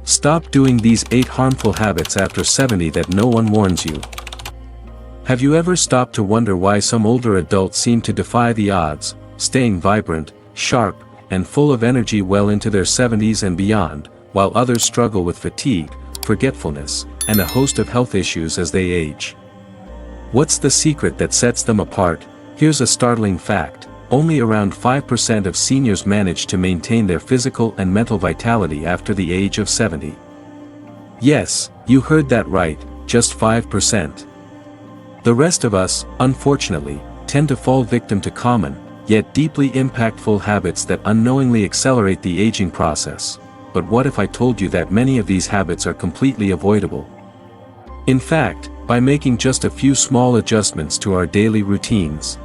Stop doing these 8 harmful habits after 70 that no one warns you. Have you ever stopped to wonder why some older adults seem to defy the odds, staying vibrant, sharp, and full of energy well into their 70s and beyond, while others struggle with fatigue, forgetfulness, and a host of health issues as they age? What's the secret that sets them apart? Here's a startling fact: only around 5% of seniors manage to maintain their physical and mental vitality after the age of 70. Yes, you heard that right, just 5%. The rest of us, unfortunately, tend to fall victim to common, yet deeply impactful habits that unknowingly accelerate the aging process. But what if I told you that many of these habits are completely avoidable? In fact, by making just a few small adjustments to our daily routines,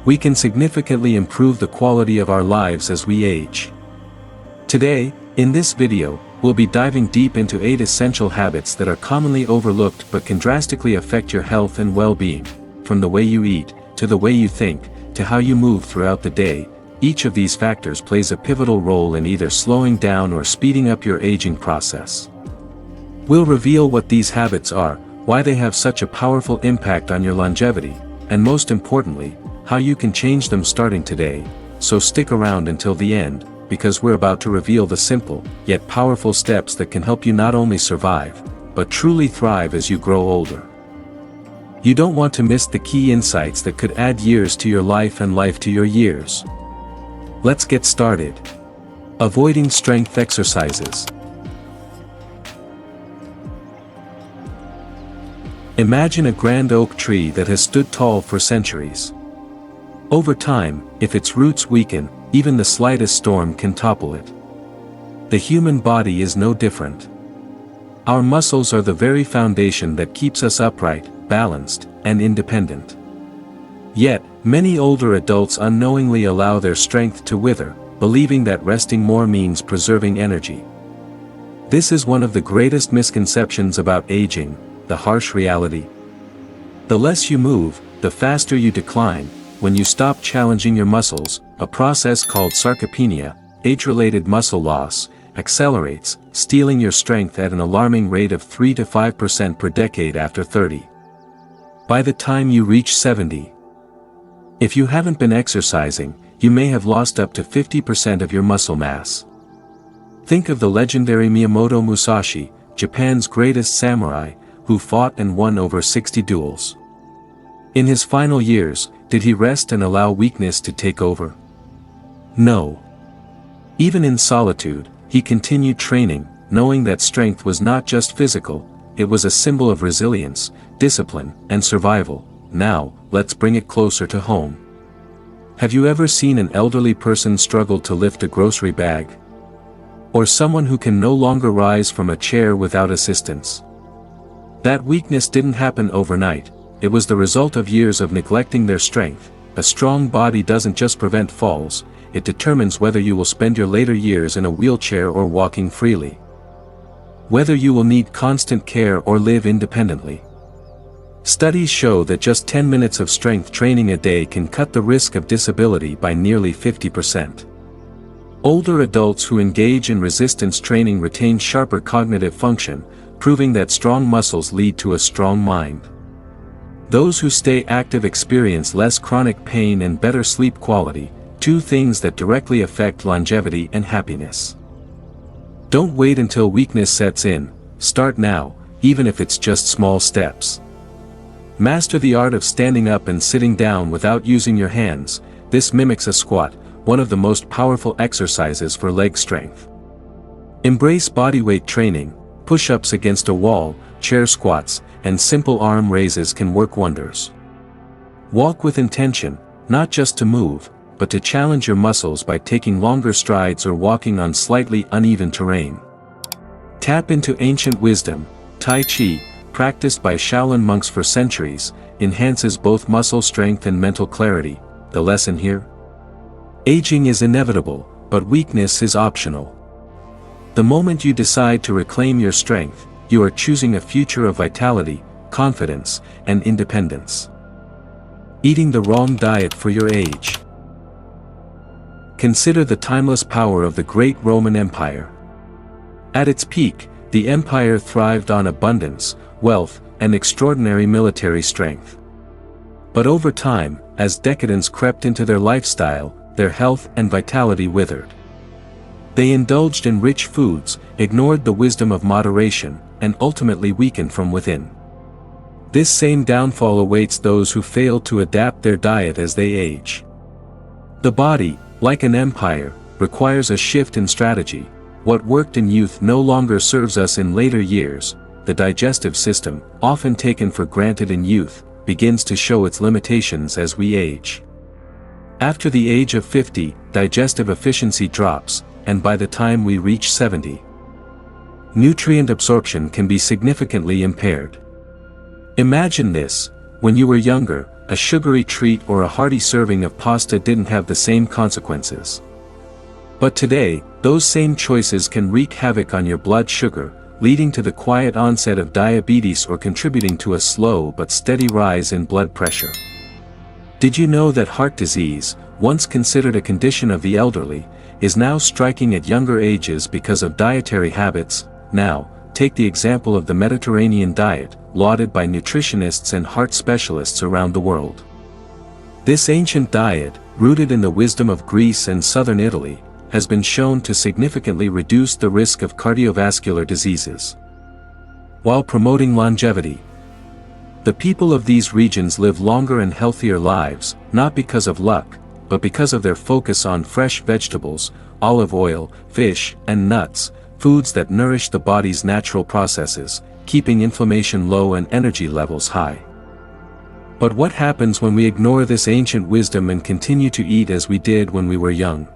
we can significantly improve the quality of our lives as we age. Today, in this video, we'll be diving deep into 8 essential habits that are commonly overlooked but can drastically affect your health and well-being. From the way you eat, to the way you think, to how you move throughout the day, each of these factors plays a pivotal role in either slowing down or speeding up your aging process. We'll reveal what these habits are, why they have such a powerful impact on your longevity, and most importantly, how you can change them starting today. So stick around until the end, because we're about to reveal the simple, yet powerful steps that can help you not only survive, but truly thrive as you grow older. You don't want to miss the key insights that could add years to your life and life to your years. Let's get started. Avoiding strength exercises. Imagine a grand oak tree that has stood tall for centuries. Over time, if its roots weaken, even the slightest storm can topple it. The human body is no different. Our muscles are the very foundation that keeps us upright, balanced, and independent. Yet, many older adults unknowingly allow their strength to wither, believing that resting more means preserving energy. This is one of the greatest misconceptions about aging, the harsh reality. The less you move, the faster you decline. When you stop challenging your muscles, a process called sarcopenia, age-related muscle loss, accelerates, stealing your strength at an alarming rate of 3 to 5% per decade after 30. By the time you reach 70, if you haven't been exercising, you may have lost up to 50% of your muscle mass. Think of the legendary Miyamoto Musashi, Japan's greatest samurai, who fought and won over 60 duels. In his final years, did he rest and allow weakness to take over? No. Even in solitude, he continued training, knowing that strength was not just physical, it was a symbol of resilience, discipline, and survival. Now, let's bring it closer to home. Have you ever seen an elderly person struggle to lift a grocery bag? Or someone who can no longer rise from a chair without assistance? That weakness didn't happen overnight. It was the result of years of neglecting their strength. A strong body doesn't just prevent falls, it determines whether you will spend your later years in a wheelchair or walking freely. Whether you will need constant care or live independently. Studies show that just 10 minutes of strength training a day can cut the risk of disability by nearly 50%. Older adults who engage in resistance training retain sharper cognitive function, proving that strong muscles lead to a strong mind. Those who stay active experience less chronic pain and better sleep quality, 2 things that directly affect longevity and happiness. Don't wait until weakness sets in, start now, even if it's just small steps. Master the art of standing up and sitting down without using your hands. This mimics a squat, one of the most powerful exercises for leg strength. Embrace bodyweight training. Push-ups against a wall, chair squats, and simple arm raises can work wonders. Walk with intention, not just to move, but to challenge your muscles by taking longer strides or walking on slightly uneven terrain. Tap into ancient wisdom. Tai Chi, practiced by Shaolin monks for centuries, enhances both muscle strength and mental clarity. The lesson here? Aging is inevitable, but weakness is optional. The moment you decide to reclaim your strength, you are choosing a future of vitality, confidence, and independence. Eating the wrong diet for your age. Consider the timeless power of the great Roman Empire. At its peak, the empire thrived on abundance, wealth, and extraordinary military strength. But over time, as decadence crept into their lifestyle, their health and vitality withered. They indulged in rich foods, ignored the wisdom of moderation, and ultimately weakened from within. This same downfall awaits those who fail to adapt their diet as they age. The body, like an empire, requires a shift in strategy. What worked in youth no longer serves us in later years. The digestive system, often taken for granted in youth, begins to show its limitations as we age. After the age of 50, digestive efficiency drops, and by the time we reach 70, nutrient absorption can be significantly impaired. Imagine this: when you were younger, a sugary treat or a hearty serving of pasta didn't have the same consequences. But today, those same choices can wreak havoc on your blood sugar, leading to the quiet onset of diabetes or contributing to a slow but steady rise in blood pressure. Did you know that heart disease, once considered a condition of the elderly, is now striking at younger ages because of dietary habits? Now, take the example of the Mediterranean diet, lauded by nutritionists and heart specialists around the world. This ancient diet, rooted in the wisdom of Greece and southern Italy, has been shown to significantly reduce the risk of cardiovascular diseases, while promoting longevity. The people of these regions live longer and healthier lives, not because of luck, but because of their focus on fresh vegetables, olive oil, fish, and nuts, foods that nourish the body's natural processes, keeping inflammation low and energy levels high. But what happens when we ignore this ancient wisdom and continue to eat as we did when we were young?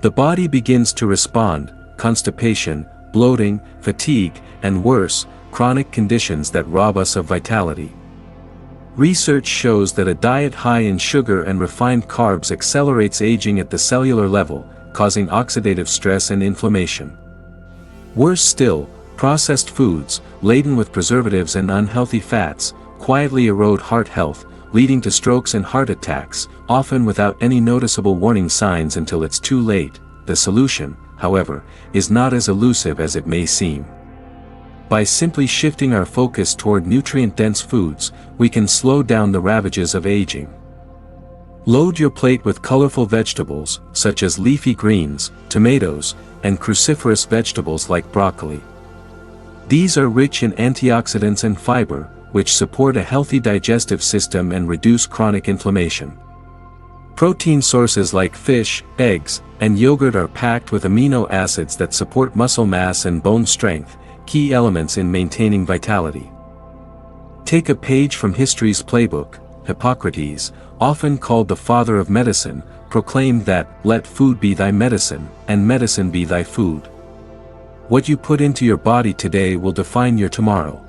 The body begins to respond: constipation, bloating, fatigue, and worse, chronic conditions that rob us of vitality. Research shows that a diet high in sugar and refined carbs accelerates aging at the cellular level, causing oxidative stress and inflammation. Worse still, processed foods, laden with preservatives and unhealthy fats, quietly erode heart health, leading to strokes and heart attacks, often without any noticeable warning signs until it's too late. The solution, however, is not as elusive as it may seem. By simply shifting our focus toward nutrient-dense foods, we can slow down the ravages of aging. Load your plate with colorful vegetables, such as leafy greens, tomatoes, and cruciferous vegetables like broccoli. These are rich in antioxidants and fiber, which support a healthy digestive system and reduce chronic inflammation. Protein sources like fish, eggs, and yogurt are packed with amino acids that support muscle mass and bone strength, key elements in maintaining vitality. Take a page from history's playbook. Hippocrates, often called the father of medicine, proclaimed that, "Let food be thy medicine, and medicine be thy food." What you put into your body today will define your tomorrow.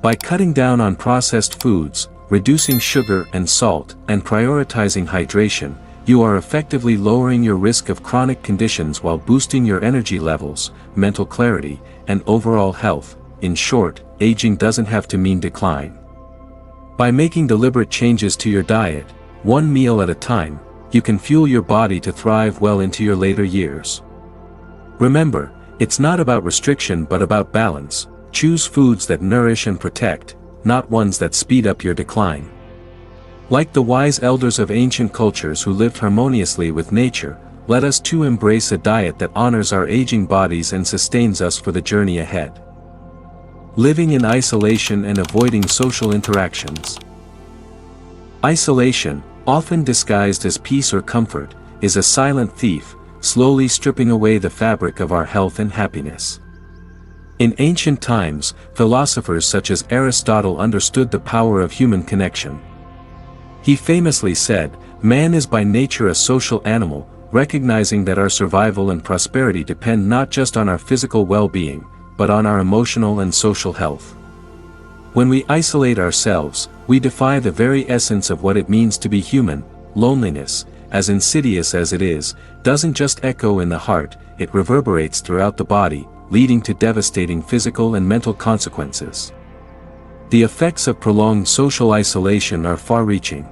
By cutting down on processed foods, reducing sugar and salt, and prioritizing hydration, you are effectively lowering your risk of chronic conditions while boosting your energy levels, mental clarity, and overall health. In short, aging doesn't have to mean decline. By making deliberate changes to your diet, one meal at a time, you can fuel your body to thrive well into your later years. Remember, it's not about restriction but about balance. Choose foods that nourish and protect, not ones that speed up your decline. Like the wise elders of ancient cultures who lived harmoniously with nature, let us too embrace a diet that honors our aging bodies and sustains us for the journey ahead. Living in isolation and avoiding social interactions. Isolation, often disguised as peace or comfort, is a silent thief, slowly stripping away the fabric of our health and happiness. In ancient times, philosophers such as Aristotle understood the power of human connection. He famously said, "Man is by nature a social animal," recognizing that our survival and prosperity depend not just on our physical well-being, but on our emotional and social health. When we isolate ourselves, we defy the very essence of what it means to be human. Loneliness, as insidious as it is, doesn't just echo in the heart, it reverberates throughout the body, leading to devastating physical and mental consequences. The effects of prolonged social isolation are far-reaching,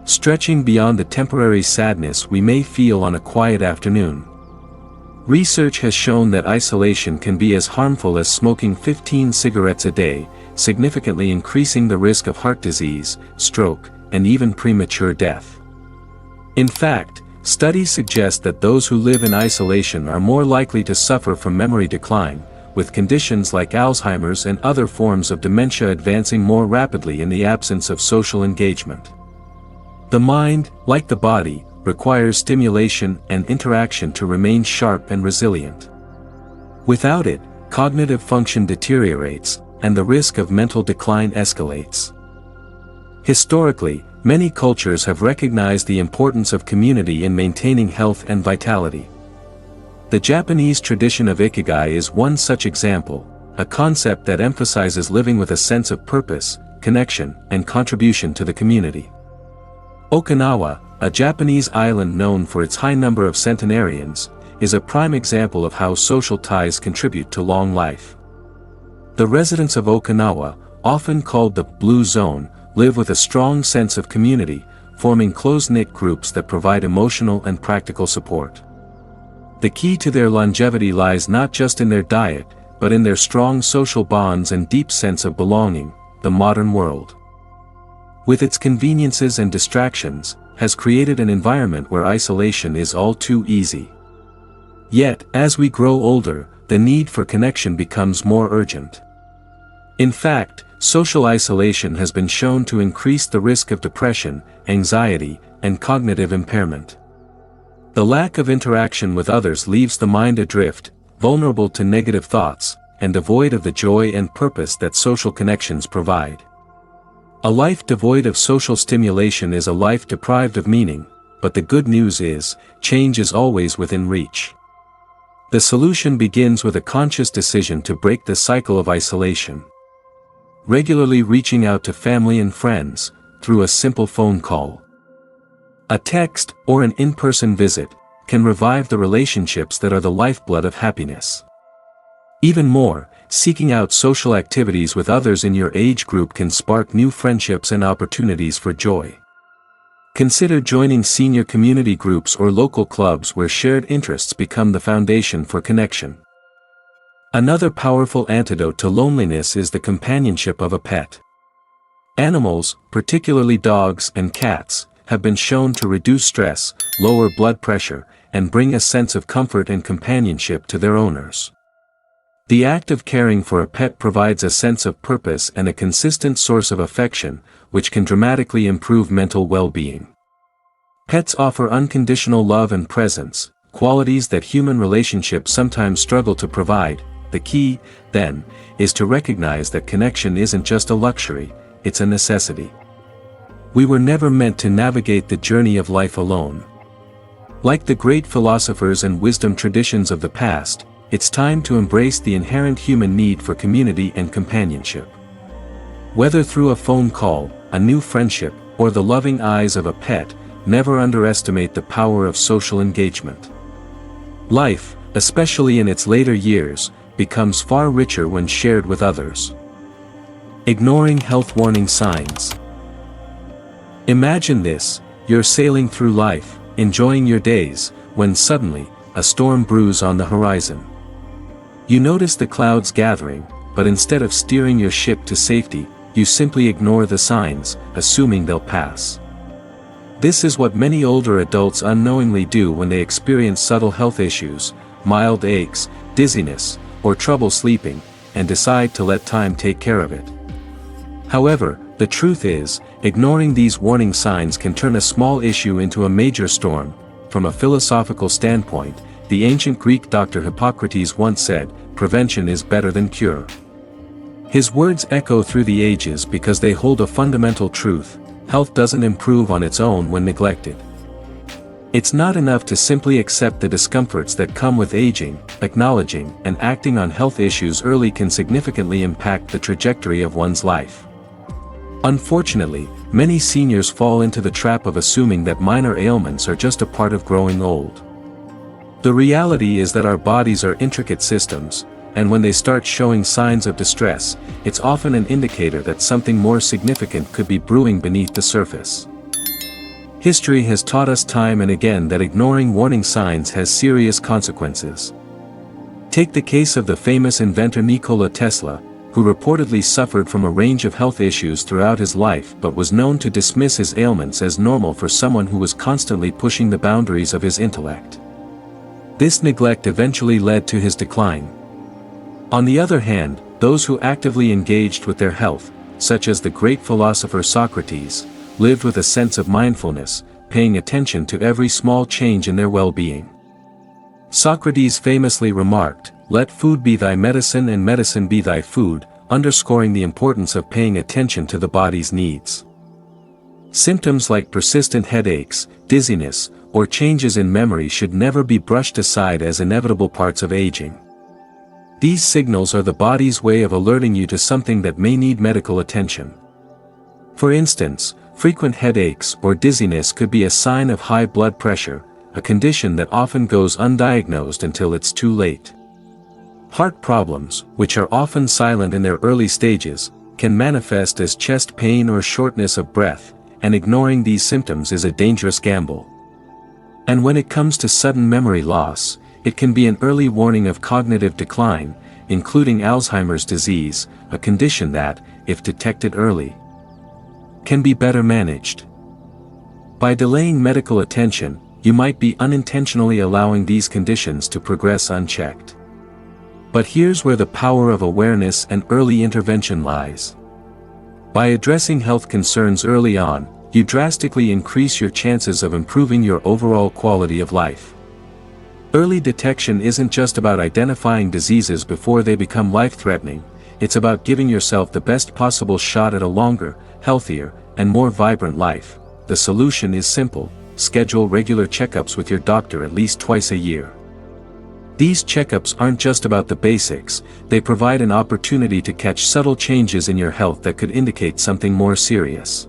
stretching beyond the temporary sadness we may feel on a quiet afternoon. Research has shown that isolation can be as harmful as smoking 15 cigarettes a day, significantly increasing the risk of heart disease, stroke, and even premature death. In fact, studies suggest that those who live in isolation are more likely to suffer from memory decline, with conditions like Alzheimer's and other forms of dementia advancing more rapidly in the absence of social engagement. The mind, like the body, requires stimulation and interaction to remain sharp and resilient. Without it, cognitive function deteriorates, and the risk of mental decline escalates. Historically, many cultures have recognized the importance of community in maintaining health and vitality. The Japanese tradition of ikigai is one such example, a concept that emphasizes living with a sense of purpose, connection, and contribution to the community. Okinawa, a Japanese island known for its high number of centenarians, is a prime example of how social ties contribute to long life. The residents of Okinawa, often called the Blue Zone, live with a strong sense of community, forming close-knit groups that provide emotional and practical support. The key to their longevity lies not just in their diet, but in their strong social bonds and deep sense of belonging. The modern world, with its conveniences and distractions, has created an environment where isolation is all too easy. Yet, as we grow older, the need for connection becomes more urgent. In fact, social isolation has been shown to increase the risk of depression, anxiety, and cognitive impairment. The lack of interaction with others leaves the mind adrift, vulnerable to negative thoughts, and devoid of the joy and purpose that social connections provide. A life devoid of social stimulation is a life deprived of meaning, but the good news is, change is always within reach. The solution begins with a conscious decision to break the cycle of isolation. Regularly reaching out to family and friends, through a simple phone call, a text, or an in-person visit, can revive the relationships that are the lifeblood of happiness. Even more, seeking out social activities with others in your age group can spark new friendships and opportunities for joy. Consider joining senior community groups or local clubs where shared interests become the foundation for connection. Another powerful antidote to loneliness is the companionship of a pet. Animals, particularly dogs and cats, have been shown to reduce stress, lower blood pressure, and bring a sense of comfort and companionship to their owners. The act of caring for a pet provides a sense of purpose and a consistent source of affection, which can dramatically improve mental well-being. Pets offer unconditional love and presence, qualities that human relationships sometimes struggle to provide. The key, then, is to recognize that connection isn't just a luxury, it's a necessity. We were never meant to navigate the journey of life alone. Like the great philosophers and wisdom traditions of the past, it's time to embrace the inherent human need for community and companionship. Whether through a phone call, a new friendship, or the loving eyes of a pet, never underestimate the power of social engagement. Life, especially in its later years, becomes far richer when shared with others. Ignoring health warning signs. Imagine this: you're sailing through life, enjoying your days, when suddenly, a storm brews on the horizon. You notice the clouds gathering, but instead of steering your ship to safety, you simply ignore the signs, assuming they'll pass. This is what many older adults unknowingly do when they experience subtle health issues, mild aches, dizziness, or trouble sleeping, and decide to let time take care of it. However, the truth is, ignoring these warning signs can turn a small issue into a major storm. From a philosophical standpoint, the ancient Greek doctor Hippocrates once said, "Prevention is better than cure." His words echo through the ages because they hold a fundamental truth: health doesn't improve on its own when neglected. It's not enough to simply accept the discomforts that come with aging. Acknowledging and acting on health issues early can significantly impact the trajectory of one's life. Unfortunately, many seniors fall into the trap of assuming that minor ailments are just a part of growing old. The reality is that our bodies are intricate systems, and when they start showing signs of distress, it's often an indicator that something more significant could be brewing beneath the surface. History has taught us time and again that ignoring warning signs has serious consequences. Take the case of the famous inventor Nikola Tesla, who reportedly suffered from a range of health issues throughout his life but was known to dismiss his ailments as normal for someone who was constantly pushing the boundaries of his intellect. This neglect eventually led to his decline. On the other hand, those who actively engaged with their health, such as the great philosopher Socrates, lived with a sense of mindfulness, paying attention to every small change in their well-being. Socrates famously remarked, "Let food be thy medicine and medicine be thy food," underscoring the importance of paying attention to the body's needs. Symptoms like persistent headaches, dizziness, or changes in memory should never be brushed aside as inevitable parts of aging. These signals are the body's way of alerting you to something that may need medical attention. For instance, frequent headaches or dizziness could be a sign of high blood pressure, a condition that often goes undiagnosed until it's too late. Heart problems, which are often silent in their early stages, can manifest as chest pain or shortness of breath, and ignoring these symptoms is a dangerous gamble. And when it comes to sudden memory loss, it can be an early warning of cognitive decline, including Alzheimer's disease, a condition that, if detected early, can be better managed. By delaying medical attention, you might be unintentionally allowing these conditions to progress unchecked. But here's where the power of awareness and early intervention lies. By addressing health concerns early on, you drastically increase your chances of improving your overall quality of life. Early detection isn't just about identifying diseases before they become life-threatening, it's about giving yourself the best possible shot at a longer, healthier, and more vibrant life. The solution is simple: schedule regular checkups with your doctor at least twice a year. These checkups aren't just about the basics, they provide an opportunity to catch subtle changes in your health that could indicate something more serious.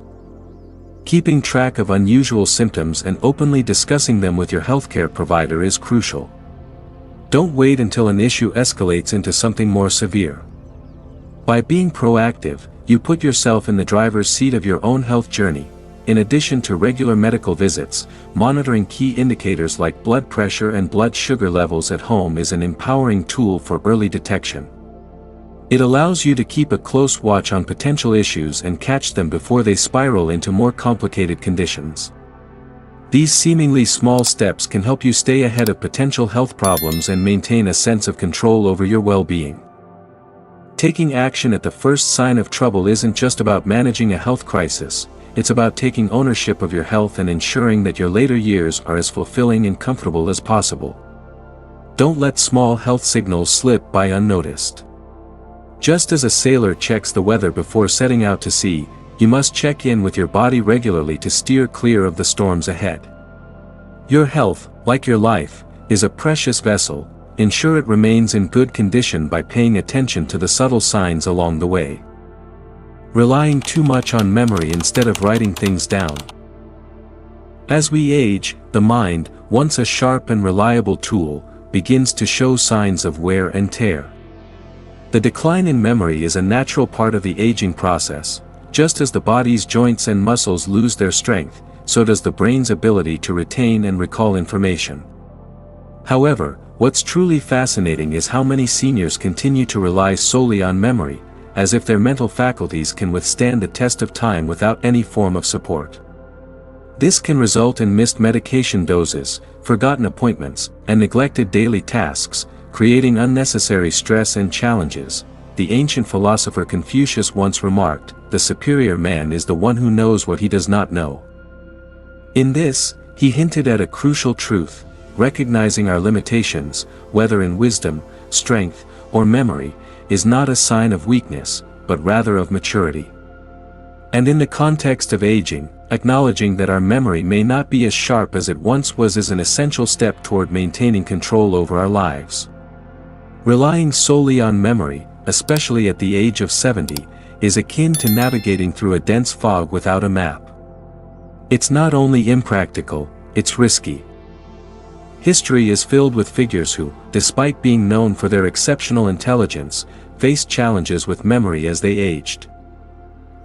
Keeping track of unusual symptoms and openly discussing them with your healthcare provider is crucial. Don't wait until an issue escalates into something more severe. By being proactive, you put yourself in the driver's seat of your own health journey. In addition to regular medical visits, monitoring key indicators like blood pressure and blood sugar levels at home is an empowering tool for early detection. It allows you to keep a close watch on potential issues and catch them before they spiral into more complicated conditions. These seemingly small steps can help you stay ahead of potential health problems and maintain a sense of control over your well-being. Taking action at the first sign of trouble isn't just about managing a health crisis, it's about taking ownership of your health and ensuring that your later years are as fulfilling and comfortable as possible. Don't let small health signals slip by unnoticed. Just as a sailor checks the weather before setting out to sea, you must check in with your body regularly to steer clear of the storms ahead. Your health, like your life, is a precious vessel. Ensure it remains in good condition by paying attention to the subtle signs along the way. Relying too much on memory instead of writing things down. As we age, the mind, once a sharp and reliable tool, begins to show signs of wear and tear. The decline in memory is a natural part of the aging process. Just as the body's joints and muscles lose their strength, so does the brain's ability to retain and recall information. However, what's truly fascinating is how many seniors continue to rely solely on memory, as if their mental faculties can withstand the test of time without any form of support. This can result in missed medication doses, forgotten appointments, and neglected daily tasks, creating unnecessary stress and challenges. The ancient philosopher Confucius once remarked, "The superior man is the one who knows what he does not know." In this, he hinted at a crucial truth: recognizing our limitations, whether in wisdom, strength, or memory, is not a sign of weakness, but rather of maturity. And in the context of aging, acknowledging that our memory may not be as sharp as it once was is an essential step toward maintaining control over our lives. Relying solely on memory, especially at the age of 70, is akin to navigating through a dense fog without a map. It's not only impractical, it's risky. History is filled with figures who, despite being known for their exceptional intelligence, faced challenges with memory as they aged.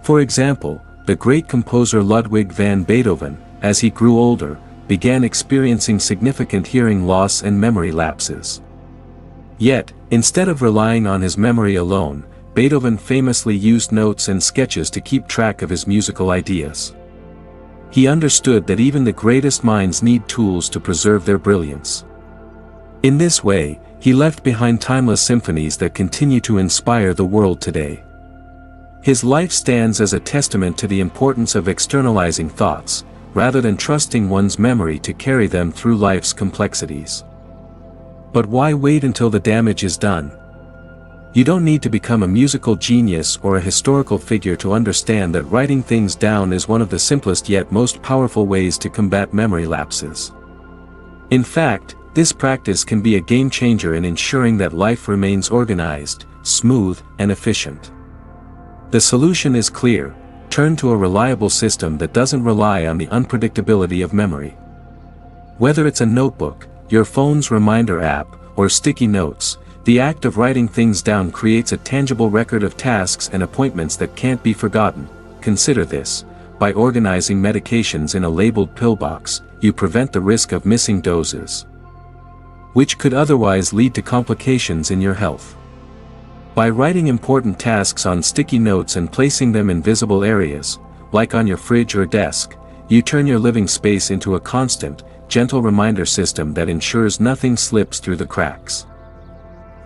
For example, the great composer Ludwig van Beethoven, as he grew older, began experiencing significant hearing loss and memory lapses. Yet, instead of relying on his memory alone, Beethoven famously used notes and sketches to keep track of his musical ideas. He understood that even the greatest minds need tools to preserve their brilliance. In this way, he left behind timeless symphonies that continue to inspire the world today. His life stands as a testament to the importance of externalizing thoughts, rather than trusting one's memory to carry them through life's complexities. But why wait until the damage is done? You don't need to become a musical genius or a historical figure to understand that writing things down is one of the simplest yet most powerful ways to combat memory lapses. In fact, this practice can be a game changer in ensuring that life remains organized, smooth, and efficient. The solution is clear: turn to a reliable system that doesn't rely on the unpredictability of memory. Whether it's a notebook, your phone's reminder app, or sticky notes, the act of writing things down creates a tangible record of tasks and appointments that can't be forgotten. Consider this: by organizing medications in a labeled pill box, you prevent the risk of missing doses, which could otherwise lead to complications in your health. By writing important tasks on sticky notes and placing them in visible areas, like on your fridge or desk, you turn your living space into a constant, gentle reminder system that ensures nothing slips through the cracks.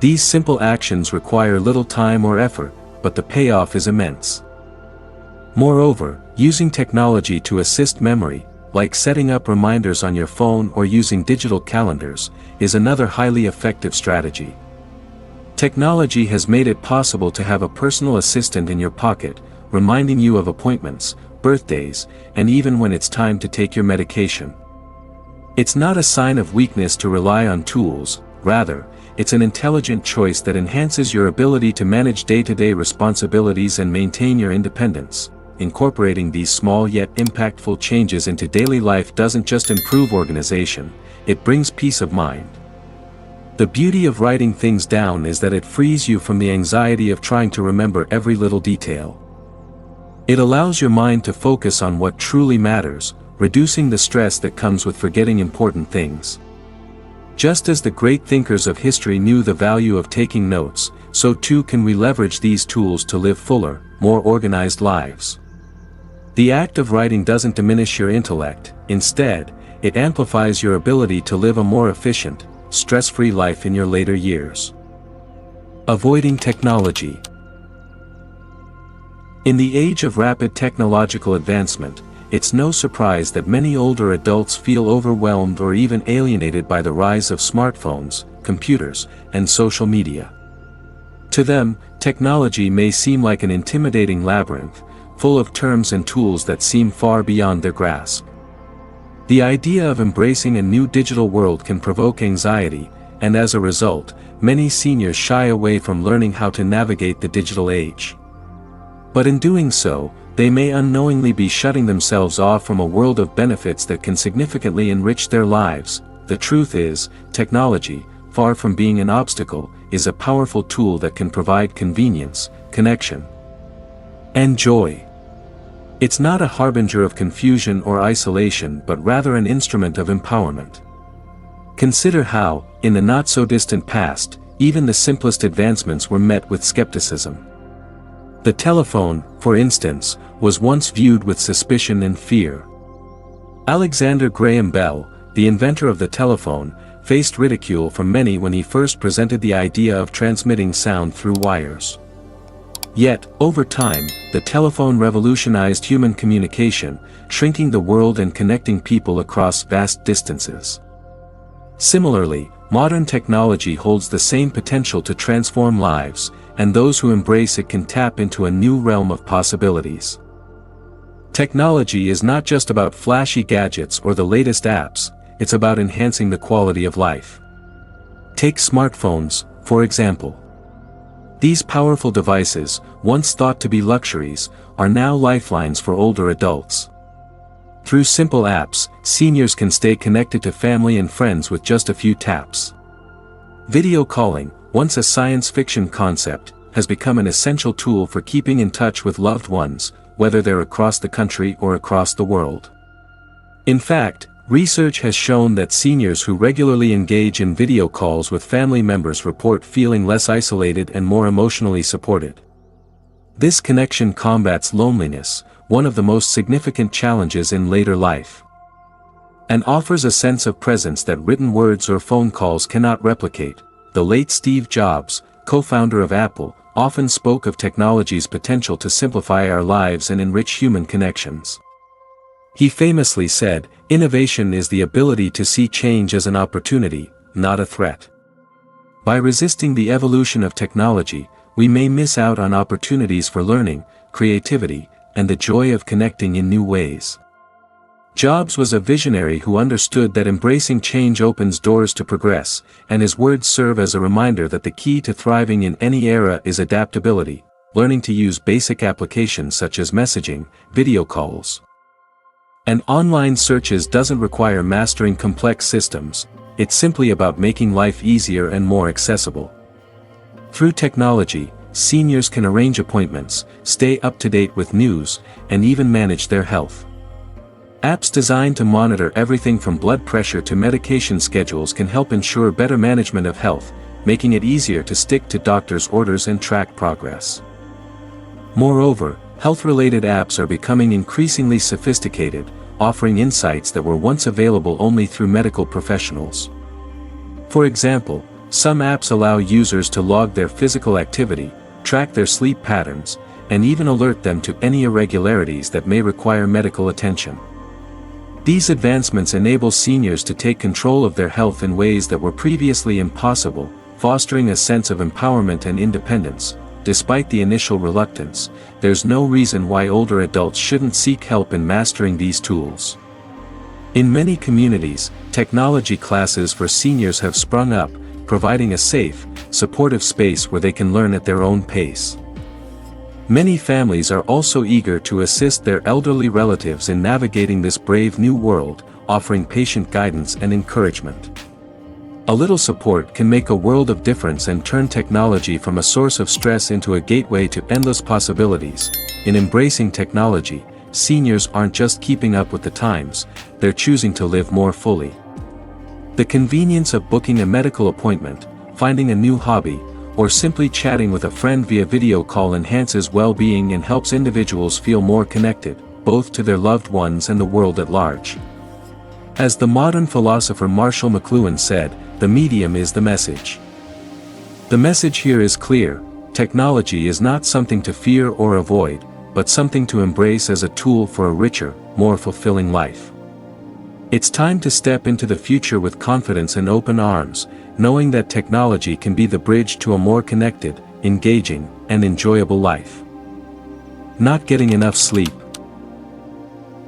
These simple actions require little time or effort, but the payoff is immense. Moreover, using technology to assist memory, like setting up reminders on your phone or using digital calendars, is another highly effective strategy. Technology has made it possible to have a personal assistant in your pocket, reminding you of appointments, birthdays, and even when it's time to take your medication. It's not a sign of weakness to rely on tools, rather, it's an intelligent choice that enhances your ability to manage day-to-day responsibilities and maintain your independence. Incorporating these small yet impactful changes into daily life doesn't just improve organization, it brings peace of mind. The beauty of writing things down is that it frees you from the anxiety of trying to remember every little detail. It allows your mind to focus on what truly matters, reducing the stress that comes with forgetting important things. Just as the great thinkers of history knew the value of taking notes, so too can we leverage these tools to live fuller, more organized lives. The act of writing doesn't diminish your intellect; instead, it amplifies your ability to live a more efficient, stress-free life in your later years. Avoiding technology. In the age of rapid technological advancement, it's no surprise that many older adults feel overwhelmed or even alienated by the rise of smartphones, computers, and social media. To them, technology may seem like an intimidating labyrinth, full of terms and tools that seem far beyond their grasp. The idea of embracing a new digital world can provoke anxiety, and as a result, many seniors shy away from learning how to navigate the digital age. But in doing so, they may unknowingly be shutting themselves off from a world of benefits that can significantly enrich their lives. The truth is, technology, far from being an obstacle, is a powerful tool that can provide convenience, connection, and joy. It's not a harbinger of confusion or isolation but rather an instrument of empowerment. Consider how, in the not-so-distant past, even the simplest advancements were met with skepticism. The telephone, for instance, was once viewed with suspicion and fear. Alexander Graham Bell, the inventor of the telephone, faced ridicule from many when he first presented the idea of transmitting sound through wires. Yet, over time, the telephone revolutionized human communication, shrinking the world and connecting people across vast distances. Similarly, modern technology holds the same potential to transform lives, and those who embrace it can tap into a new realm of possibilities. Technology is not just about flashy gadgets or the latest apps, it's about enhancing the quality of life. Take smartphones, for example. These powerful devices, once thought to be luxuries, are now lifelines for older adults. Through simple apps, seniors can stay connected to family and friends with just a few taps. Video calling, once a science fiction concept, has become an essential tool for keeping in touch with loved ones, whether they're across the country or across the world. In fact, research has shown that seniors who regularly engage in video calls with family members report feeling less isolated and more emotionally supported. This connection combats loneliness, one of the most significant challenges in later life, and offers a sense of presence that written words or phone calls cannot replicate. The late Steve Jobs, co-founder of Apple, often spoke of technology's potential to simplify our lives and enrich human connections. He famously said, "Innovation is the ability to see change as an opportunity, not a threat." By resisting the evolution of technology, we may miss out on opportunities for learning, creativity, and the joy of connecting in new ways. Jobs was a visionary who understood that embracing change opens doors to progress, and his words serve as a reminder that the key to thriving in any era is adaptability, learning to use basic applications such as messaging, video calls, and online searches doesn't require mastering complex systems. It's simply about making life easier and more accessible. Through technology, seniors can arrange appointments, stay up to date with news, and even manage their health. Apps designed to monitor everything from blood pressure to medication schedules can help ensure better management of health, making it easier to stick to doctors' orders and track progress. Moreover, health-related apps are becoming increasingly sophisticated, offering insights that were once available only through medical professionals. For example, some apps allow users to log their physical activity, track their sleep patterns, and even alert them to any irregularities that may require medical attention. These advancements enable seniors to take control of their health in ways that were previously impossible, fostering a sense of empowerment and independence. Despite the initial reluctance, there's no reason why older adults shouldn't seek help in mastering these tools. In many communities, technology classes for seniors have sprung up, providing a safe, supportive space where they can learn at their own pace. Many families are also eager to assist their elderly relatives in navigating this brave new world, offering patient guidance and encouragement. A little support can make a world of difference and turn technology from a source of stress into a gateway to endless possibilities. In embracing technology, seniors aren't just keeping up with the times, they're choosing to live more fully. The convenience of booking a medical appointment, finding a new hobby, or simply chatting with a friend via video call enhances well-being and helps individuals feel more connected, both to their loved ones and the world at large. As the modern philosopher Marshall McLuhan said, "The medium is the message." The message here is clear: technology is not something to fear or avoid, but something to embrace as a tool for a richer, more fulfilling life. It's time to step into the future with confidence and open arms, knowing that technology can be the bridge to a more connected, engaging, and enjoyable life. Not getting enough sleep.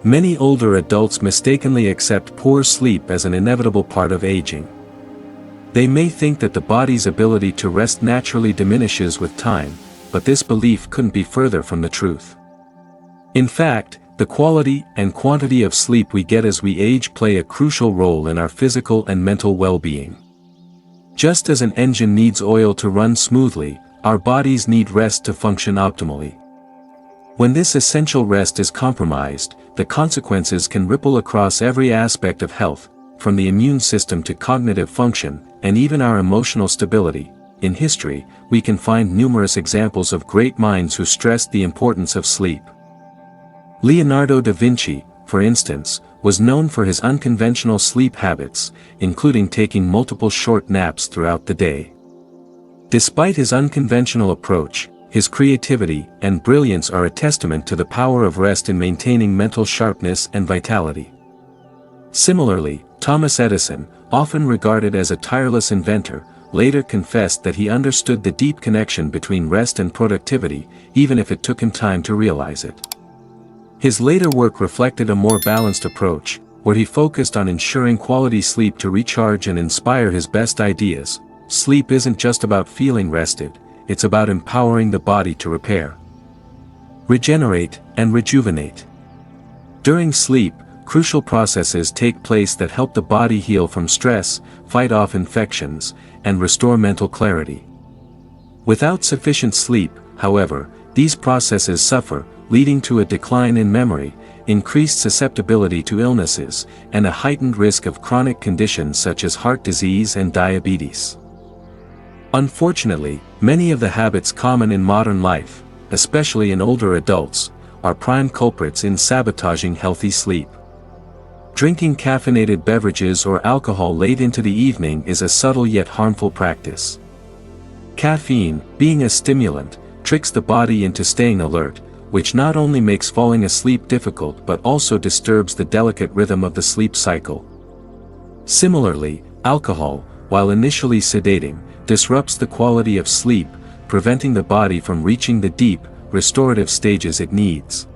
Many older adults mistakenly accept poor sleep as an inevitable part of aging. They may think that the body's ability to rest naturally diminishes with time, but this belief couldn't be further from the truth. In fact, the quality and quantity of sleep we get as we age play a crucial role in our physical and mental well-being. Just as an engine needs oil to run smoothly, our bodies need rest to function optimally. When this essential rest is compromised, the consequences can ripple across every aspect of health, from the immune system to cognitive function, and even our emotional stability. In history, we can find numerous examples of great minds who stressed the importance of sleep. Leonardo da Vinci, for instance, was known for his unconventional sleep habits, including taking multiple short naps throughout the day. Despite his unconventional approach, his creativity and brilliance are a testament to the power of rest in maintaining mental sharpness and vitality. Similarly, Thomas Edison, often regarded as a tireless inventor, later confessed that he understood the deep connection between rest and productivity, even if it took him time to realize it. His later work reflected a more balanced approach, where he focused on ensuring quality sleep to recharge and inspire his best ideas. Sleep isn't just about feeling rested, it's about empowering the body to repair, regenerate, and rejuvenate. During sleep, crucial processes take place that help the body heal from stress, fight off infections, and restore mental clarity. Without sufficient sleep, however, these processes suffer, leading to a decline in memory, increased susceptibility to illnesses, and a heightened risk of chronic conditions such as heart disease and diabetes. Unfortunately, many of the habits common in modern life, especially in older adults, are prime culprits in sabotaging healthy sleep. Drinking caffeinated beverages or alcohol late into the evening is a subtle yet harmful practice. Caffeine, being a stimulant, tricks the body into staying alert, which not only makes falling asleep difficult but also disturbs the delicate rhythm of the sleep cycle. Similarly, alcohol, while initially sedating, disrupts the quality of sleep, preventing the body from reaching the deep, restorative stages it needs.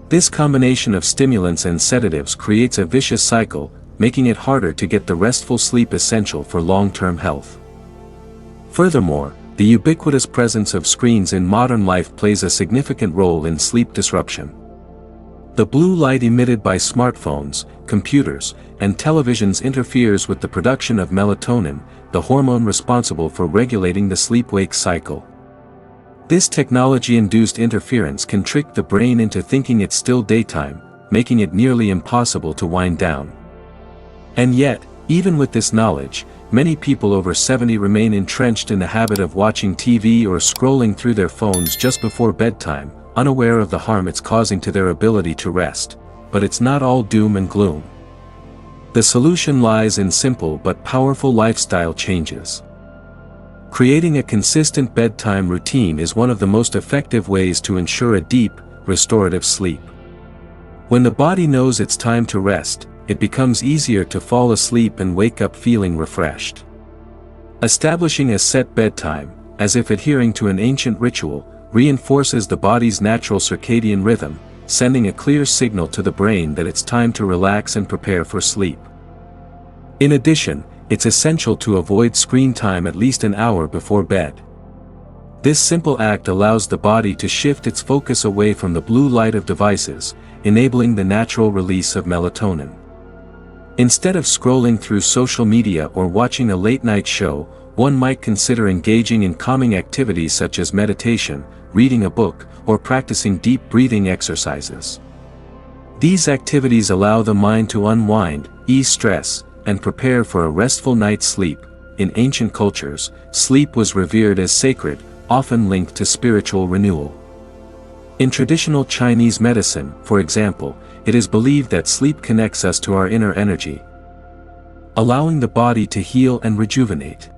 This combination of stimulants and sedatives creates a vicious cycle, making it harder to get the restful sleep essential for long-term health. Furthermore, the ubiquitous presence of screens in modern life plays a significant role in sleep disruption. The blue light emitted by smartphones, computers, and televisions interferes with the production of melatonin, the hormone responsible for regulating the sleep-wake cycle. This technology-induced interference can trick the brain into thinking it's still daytime, making it nearly impossible to wind down. And yet, even with this knowledge, many people over 70 remain entrenched in the habit of watching TV or scrolling through their phones just before bedtime, unaware of the harm it's causing to their ability to rest. But it's not all doom and gloom. The solution lies in simple but powerful lifestyle changes. Creating a consistent bedtime routine is one of the most effective ways to ensure a deep, restorative sleep. When the body knows it's time to rest, it becomes easier to fall asleep and wake up feeling refreshed. Establishing a set bedtime, as if adhering to an ancient ritual, reinforces the body's natural circadian rhythm, sending a clear signal to the brain that it's time to relax and prepare for sleep. In addition, it's essential to avoid screen time at least an hour before bed. This simple act allows the body to shift its focus away from the blue light of devices, enabling the natural release of melatonin. Instead of scrolling through social media or watching a late-night show, one might consider engaging in calming activities such as meditation, reading a book, or practicing deep breathing exercises. These activities allow the mind to unwind, ease stress, and prepare for a restful night's sleep. In ancient cultures, sleep was revered as sacred, often linked to spiritual renewal. In traditional Chinese medicine, for example, it is believed that sleep connects us to our inner energy, allowing the body to heal and rejuvenate.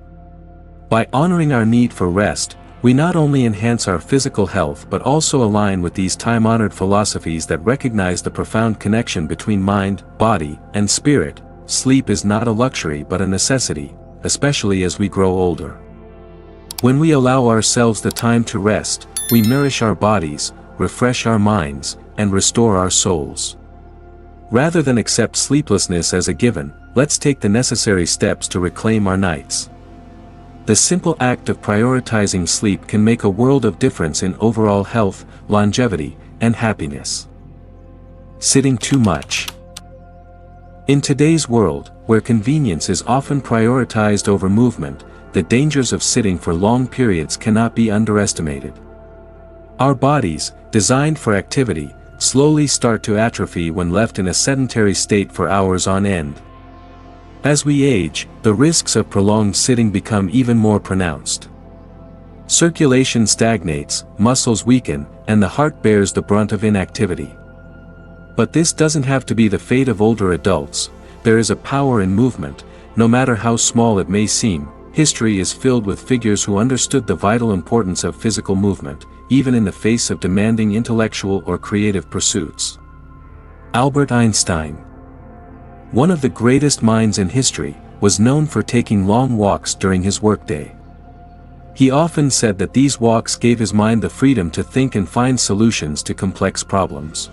By honoring our need for rest, we not only enhance our physical health but also align with these time-honored philosophies that recognize the profound connection between mind, body, and spirit. Sleep is not a luxury but a necessity, especially as we grow older. When we allow ourselves the time to rest, we nourish our bodies, refresh our minds, and restore our souls. Rather than accept sleeplessness as a given, let's take the necessary steps to reclaim our nights. The simple act of prioritizing sleep can make a world of difference in overall health, longevity, and happiness. Sitting too much. In today's world, where convenience is often prioritized over movement, the dangers of sitting for long periods cannot be underestimated. Our bodies, designed for activity, slowly start to atrophy when left in a sedentary state for hours on end. As we age, the risks of prolonged sitting become even more pronounced. Circulation stagnates, muscles weaken, and the heart bears the brunt of inactivity. But this doesn't have to be the fate of older adults. There is a power in movement, no matter how small it may seem. History is filled with figures who understood the vital importance of physical movement, even in the face of demanding intellectual or creative pursuits. Albert Einstein, one of the greatest minds in history, was known for taking long walks during his workday. He often said that these walks gave his mind the freedom to think and find solutions to complex problems.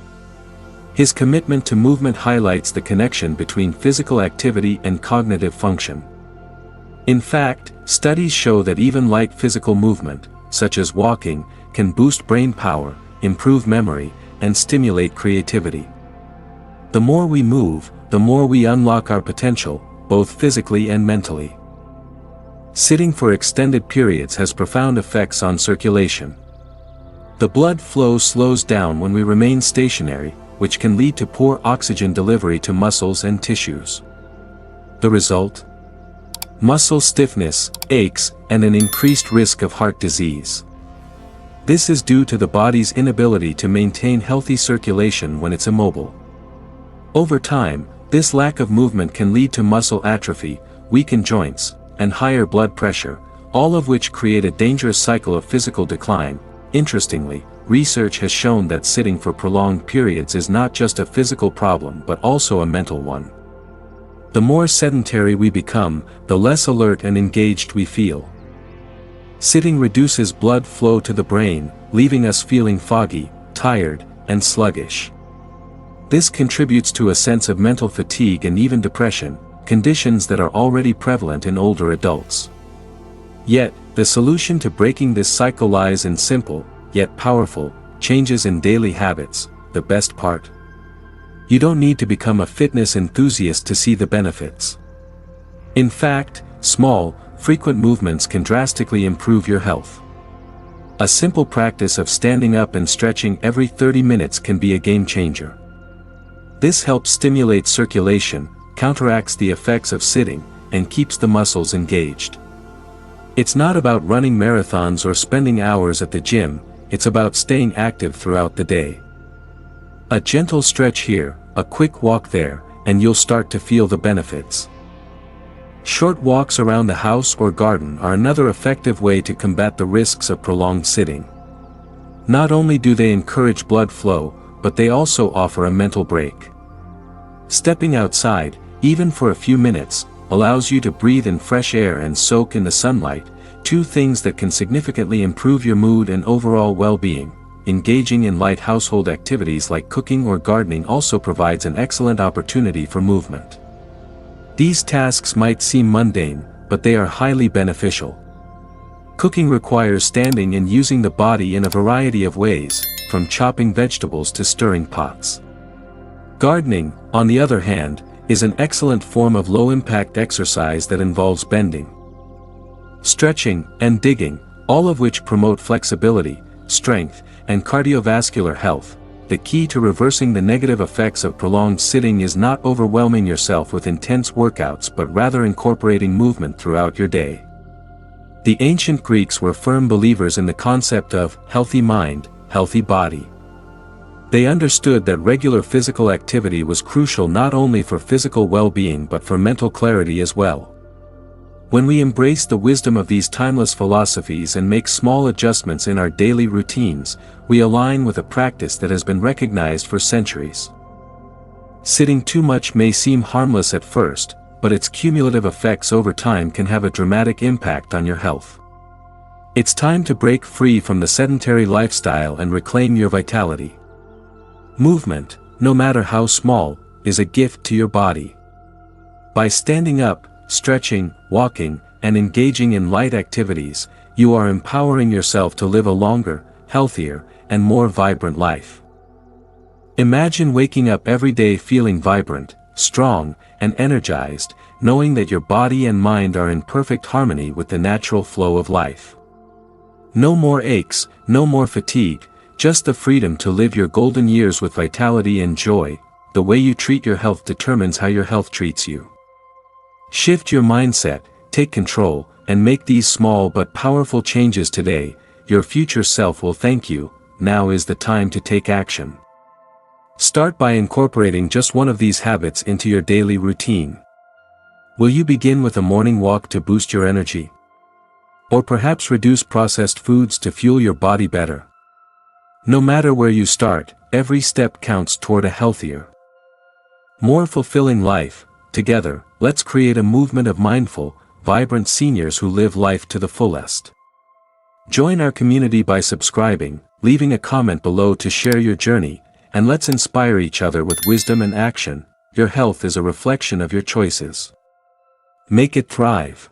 His commitment to movement highlights the connection between physical activity and cognitive function. In fact, studies show that even light physical movement, such as walking, can boost brain power, improve memory, and stimulate creativity. The more we move, the more we unlock our potential, both physically and mentally. Sitting for extended periods has profound effects on circulation. The blood flow slows down when we remain stationary, which can lead to poor oxygen delivery to muscles and tissues. The result? Muscle stiffness, aches, and an increased risk of heart disease. This is due to the body's inability to maintain healthy circulation when it's immobile. Over time, this lack of movement can lead to muscle atrophy, weakened joints, and higher blood pressure, all of which create a dangerous cycle of physical decline. Interestingly, research has shown that sitting for prolonged periods is not just a physical problem but also a mental one. The more sedentary we become, the less alert and engaged we feel. Sitting reduces blood flow to the brain, leaving us feeling foggy, tired, and sluggish. This contributes to a sense of mental fatigue and even depression, conditions that are already prevalent in older adults. Yet, the solution to breaking this cycle lies in simple, yet powerful, changes in daily habits. The best part? You don't need to become a fitness enthusiast to see the benefits. In fact, small, frequent movements can drastically improve your health. A simple practice of standing up and stretching every 30 minutes can be a game changer. This helps stimulate circulation, counteracts the effects of sitting, and keeps the muscles engaged. It's not about running marathons or spending hours at the gym, it's about staying active throughout the day. A gentle stretch here, a quick walk there, and you'll start to feel the benefits. Short walks around the house or garden are another effective way to combat the risks of prolonged sitting. Not only do they encourage blood flow, but they also offer a mental break. Stepping outside, even for a few minutes, allows you to breathe in fresh air and soak in the sunlight, two things that can significantly improve your mood and overall well-being. Engaging in light household activities like cooking or gardening also provides an excellent opportunity for movement. These tasks might seem mundane, but they are highly beneficial. Cooking requires standing and using the body in a variety of ways, from chopping vegetables to stirring pots. Gardening, on the other hand, is an excellent form of low-impact exercise that involves bending, stretching, and digging, all of which promote flexibility, strength, and cardiovascular health. The key to reversing the negative effects of prolonged sitting is not overwhelming yourself with intense workouts but rather incorporating movement throughout your day. The ancient Greeks were firm believers in the concept of healthy mind, healthy body. They understood that regular physical activity was crucial not only for physical well-being but for mental clarity as well. When we embrace the wisdom of these timeless philosophies and make small adjustments in our daily routines, we align with a practice that has been recognized for centuries. Sitting too much may seem harmless at first, but its cumulative effects over time can have a dramatic impact on your health. It's time to break free from the sedentary lifestyle and reclaim your vitality. Movement, no matter how small, is a gift to your body. By standing up, stretching, walking, and engaging in light activities, you are empowering yourself to live a longer, healthier, and more vibrant life. Imagine waking up every day feeling vibrant, strong, and energized, knowing that your body and mind are in perfect harmony with the natural flow of life. No more aches, no more fatigue, just the freedom to live your golden years with vitality and joy. The way you treat your health determines how your health treats you. Shift your mindset, take control, and make these small but powerful changes today. Your future self will thank you. Now is the time to take action. Start by incorporating just one of these habits into your daily routine. Will you begin with a morning walk to boost your energy? Or perhaps reduce processed foods to fuel your body better? No matter where you start, every step counts toward a healthier, more fulfilling life. Together, let's create a movement of mindful, vibrant seniors who live life to the fullest. Join our community by subscribing, leaving a comment below to share your journey, and let's inspire each other with wisdom and action. Your health is a reflection of your choices. Make it thrive.